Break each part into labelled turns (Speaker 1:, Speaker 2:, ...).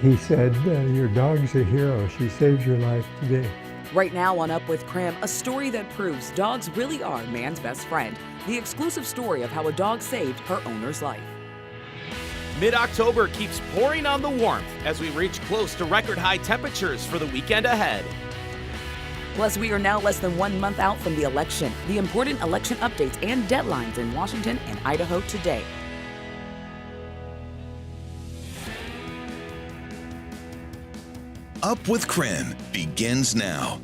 Speaker 1: He said, your dog's a hero. She saved your life today.
Speaker 2: Right now on Up with KREM, a story that proves dogs really are man's best friend. The exclusive story of how a dog saved her owner's life.
Speaker 3: Mid-October keeps pouring on the warmth as we reach close to record high temperatures for the weekend ahead.
Speaker 2: Plus, we are now less than 1 month out from the election. The important election updates and deadlines in Washington and Idaho today.
Speaker 4: Up with KREM begins now.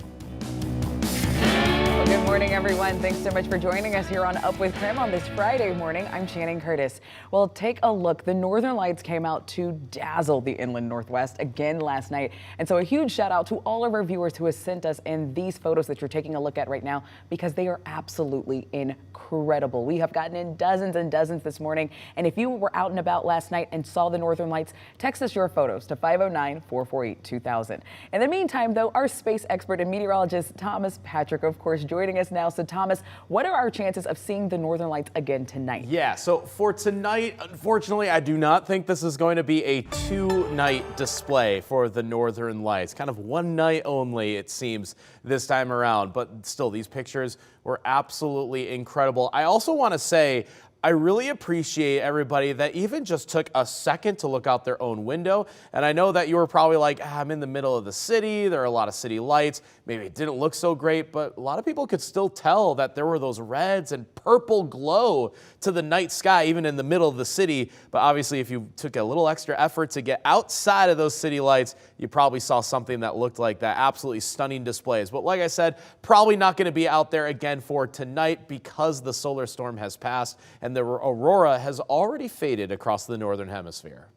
Speaker 5: Good morning, everyone. Thanks so much for joining us here on Up with KREM on this Friday morning. I'm Shannon Curtis. Well, take a look. The Northern Lights came out to dazzle the inland Northwest again last night. And so a huge shout out to all of our viewers who have sent us in these photos that you're taking a look at right now, because they are absolutely incredible. We have gotten in dozens and dozens this morning. And if you were out and about last night and saw the Northern Lights, text us your photos to 509-448-2000. In the meantime, though, our space expert and meteorologist Thomas Patrick, of course, joining us now. So Thomas, what are our chances of seeing the Northern Lights again tonight?
Speaker 3: Yeah, so for tonight, unfortunately, I do not think this is going to be a two-night display for the Northern Lights. Kind of one night only, it seems, this time around. But still, these pictures were absolutely incredible. I also want to say, I really appreciate everybody that even just took a second to look out their own window. And I know that you were probably like, I'm in the middle of the city. There are a lot of city lights. Maybe it didn't look so great, but a lot of people could still tell that there were those reds and purple glow to the night sky, even in the middle of the city. But obviously, if you took a little extra effort to get outside of those city lights, you probably saw something that looked like that. Absolutely stunning displays. But like I said, probably not going to be out there again for tonight because the solar storm has passed and the aurora has already faded across the northern hemisphere.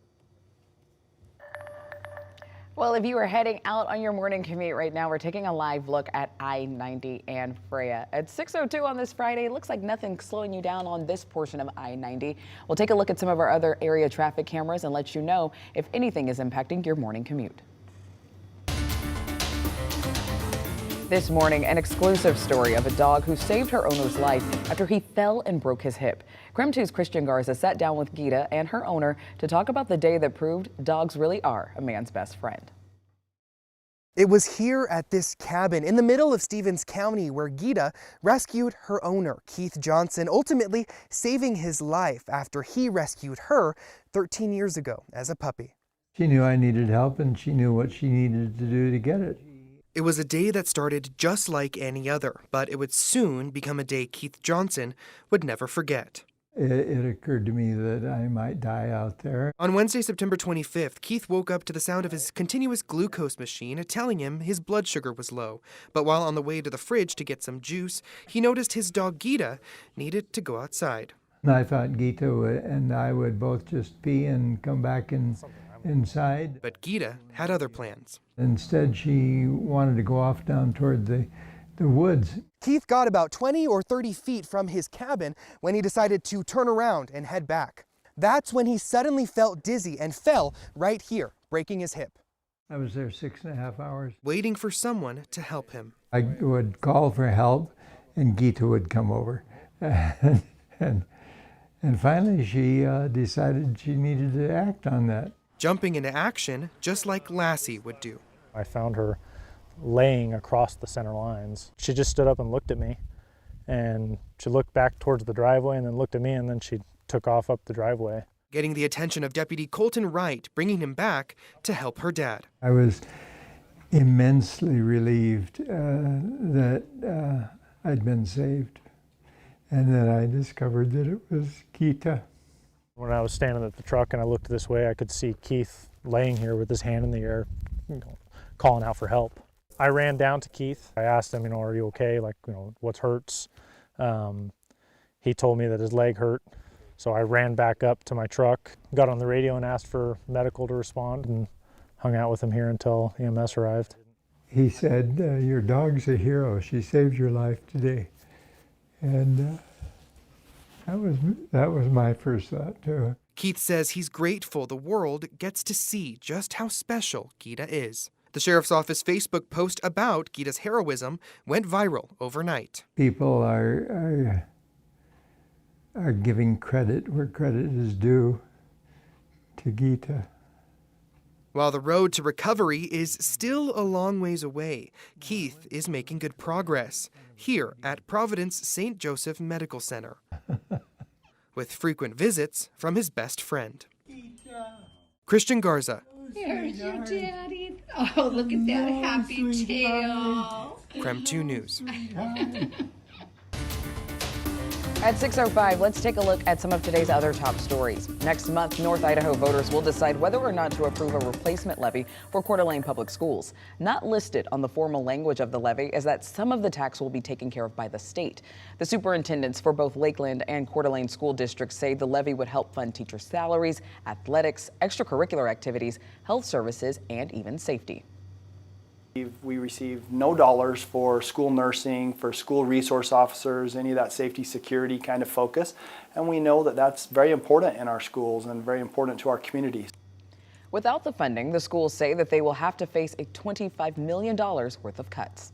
Speaker 5: Well, if you are heading out on your morning commute right now, we're taking a live look at I-90 and Freya. At 6:02 on this Friday, it looks like nothing's slowing you down on this portion of I-90. We'll take a look at some of our other area traffic cameras and let you know if anything is impacting your morning commute. This morning, an exclusive story of a dog who saved her owner's life after he fell and broke his hip. KREM 2's Christian Garza sat down with Gita and her owner to talk about the day that proved dogs really are a man's best friend.
Speaker 6: It was here at this cabin in the middle of Stevens County where Gita rescued her owner, Keith Johnson, ultimately saving his life after he rescued her 13 years ago as a puppy.
Speaker 1: She knew I needed help, and she knew what she needed to do to get it.
Speaker 6: It was a day that started just like any other, but it would soon become a day Keith Johnson would never forget.
Speaker 1: It occurred to me that I might die out there.
Speaker 6: On Wednesday, September 25th, Keith woke up to the sound of his continuous glucose machine telling him his blood sugar was low. But while on the way to the fridge to get some juice, he noticed his dog Gita needed to go outside.
Speaker 1: And I thought Gita and I would both just pee and come back inside.
Speaker 6: But Gita had other plans.
Speaker 1: Instead, she wanted to go off down toward the woods.
Speaker 6: Keith got about 20 or 30 feet from his cabin when he decided to turn around and head back. That's when he suddenly felt dizzy and fell right here, breaking his hip.
Speaker 1: I was there 6.5 hours.
Speaker 6: Waiting for someone to help him.
Speaker 1: I would call for help, and Gita would come over. and finally, she decided she needed to act on that.
Speaker 6: Jumping into action, just like Lassie would do.
Speaker 7: I found her laying across the center lines. She just stood up and looked at me, and she looked back towards the driveway and then looked at me, and then she took off up the driveway.
Speaker 6: Getting the attention of Deputy Colton Wright, bringing him back to help her dad.
Speaker 1: I was immensely relieved that I'd been saved, and then I discovered that it was Gita.
Speaker 7: When I was standing at the truck and I looked this way, I could see Keith laying here with his hand in the air, calling out for help. I ran down to Keith. I asked him, are you okay? Like, what hurts? He told me that his leg hurt. So I ran back up to my truck, got on the radio and asked for medical to respond, and hung out with him here until EMS arrived.
Speaker 1: He said, your dog's a hero. She saved your life today. And that was my first thought, too.
Speaker 6: Keith says he's grateful the world gets to see just how special Gita is. The sheriff's office Facebook post about Gita's heroism went viral overnight.
Speaker 1: People are giving credit where credit is due to Gita.
Speaker 6: While the road to recovery is still a long ways away, Keith is making good progress here at Providence St. Joseph Medical Center, with frequent visits from his best friend. Christian Garza,
Speaker 8: There's your daddy. Oh, look at that happy tail.
Speaker 6: KREM 2 News.
Speaker 5: At 6:05, let's take a look at some of today's other top stories. Next month, North Idaho voters will decide whether or not to approve a replacement levy for Coeur d'Alene Public Schools. Not listed on the formal language of the levy is that some of the tax will be taken care of by the state. The superintendents for both Lakeland and Coeur d'Alene school districts say the levy would help fund teacher salaries, athletics, extracurricular activities, health services, and even safety.
Speaker 9: We receive no dollars for school nursing, for school resource officers, any of that safety security kind of focus. And we know that that's very important in our schools and very important to our communities.
Speaker 5: Without the funding, the schools say that they will have to face a $25 million worth of cuts.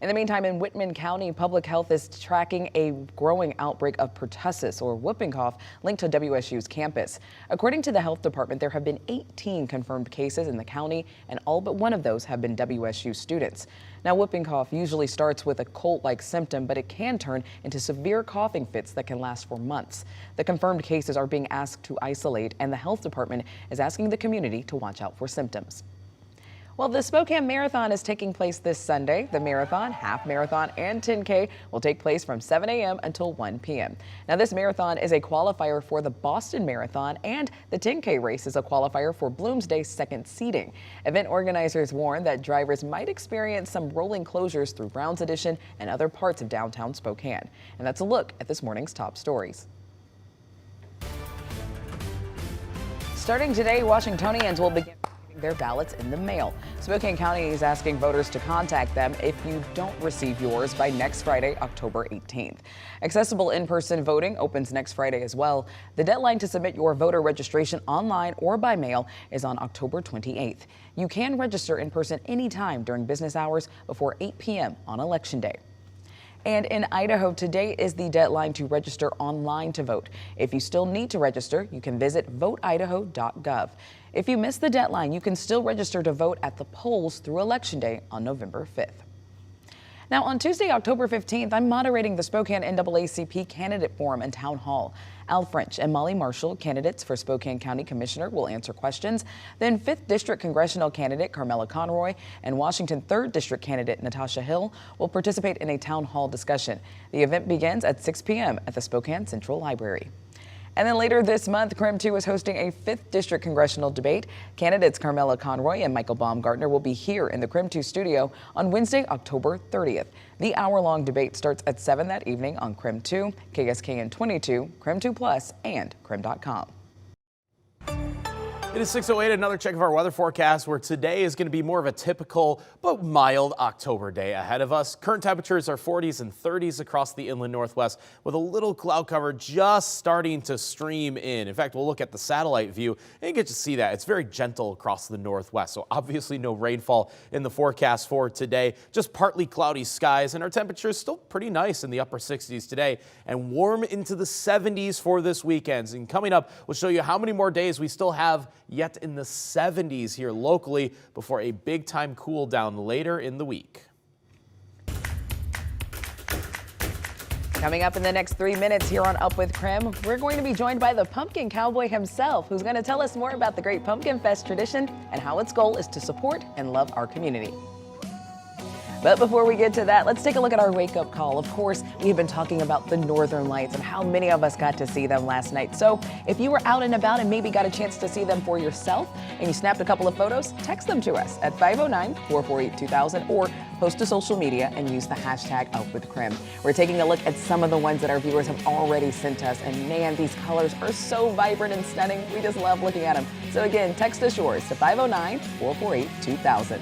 Speaker 5: In the meantime, in Whitman County, public health is tracking a growing outbreak of pertussis, or whooping cough, linked to WSU's campus. According to the health department, there have been 18 confirmed cases in the county, and all but one of those have been WSU students. Now, whooping cough usually starts with a cold-like symptom, but it can turn into severe coughing fits that can last for months. The confirmed cases are being asked to isolate, and the health department is asking the community to watch out for symptoms. Well, the Spokane Marathon is taking place this Sunday. The marathon, half marathon, and 10K will take place from 7 a.m. until 1 p.m. Now, this marathon is a qualifier for the Boston Marathon, and the 10K race is a qualifier for Bloomsday's second seeding. Event organizers warn that drivers might experience some rolling closures through Browns Edition and other parts of downtown Spokane. And that's a look at this morning's top stories. Starting today, Washingtonians will begin their ballots in the mail. Spokane County is asking voters to contact them if you don't receive yours by next Friday, October 18th. Accessible in-person voting opens next Friday as well. The deadline to submit your voter registration online or by mail is on October 28th. You can register in person anytime during business hours before 8 p.m. on Election Day. And in Idaho, today is the deadline to register online to vote. If you still need to register, you can visit voteidaho.gov. If you miss the deadline, you can still register to vote at the polls through Election Day on November 5th. Now, on Tuesday, October 15th, I'm moderating the Spokane NAACP Candidate Forum and Town Hall. Al French and Molly Marshall, candidates for Spokane County Commissioner, will answer questions. Then 5th District Congressional candidate Carmela Conroy and Washington 3rd District candidate Natasha Hill will participate in a town hall discussion. The event begins at 6 p.m. at the Spokane Central Library. And then later this month, KREM 2 is hosting a 5th District congressional debate. Candidates Carmela Conroy and Michael Baumgartner will be here in the KREM 2 studio on Wednesday, October 30th. The hour-long debate starts at 7 that evening on KREM 2, KSKN 22, KREM 2 Plus, and KREM.com.
Speaker 3: It is 6:08, another check of our weather forecast, where today is going to be more of a typical but mild October day ahead of us. Current temperatures are 40s and 30s across the inland northwest, with a little cloud cover just starting to stream in. In fact, we'll look at the satellite view and get to see that. It's very gentle across the northwest, so obviously no rainfall in the forecast for today. Just partly cloudy skies, and our temperature is still pretty nice in the upper 60s today and warm into the 70s for this weekend. And coming up, we'll show you how many more days we still have yet in the 70s here locally before a big time cool down later in the week.
Speaker 5: Coming up in the next 3 minutes here on Up with KREM, we're going to be joined by the Pumpkin Cowboy himself, who's going to tell us more about the great Pumpkin Fest tradition and how its goal is to support and love our community. But before we get to that, let's take a look at our wake-up call. Of course, we've been talking about the Northern Lights and how many of us got to see them last night. So if you were out and about and maybe got a chance to see them for yourself and you snapped a couple of photos, text them to us at 509-448-2000 or post to social media and use the hashtag #UpWithKREM. We're taking a look at some of the ones that our viewers have already sent us, and man, these colors are so vibrant and stunning. We just love looking at them. So again, text us yours to 509-448-2000.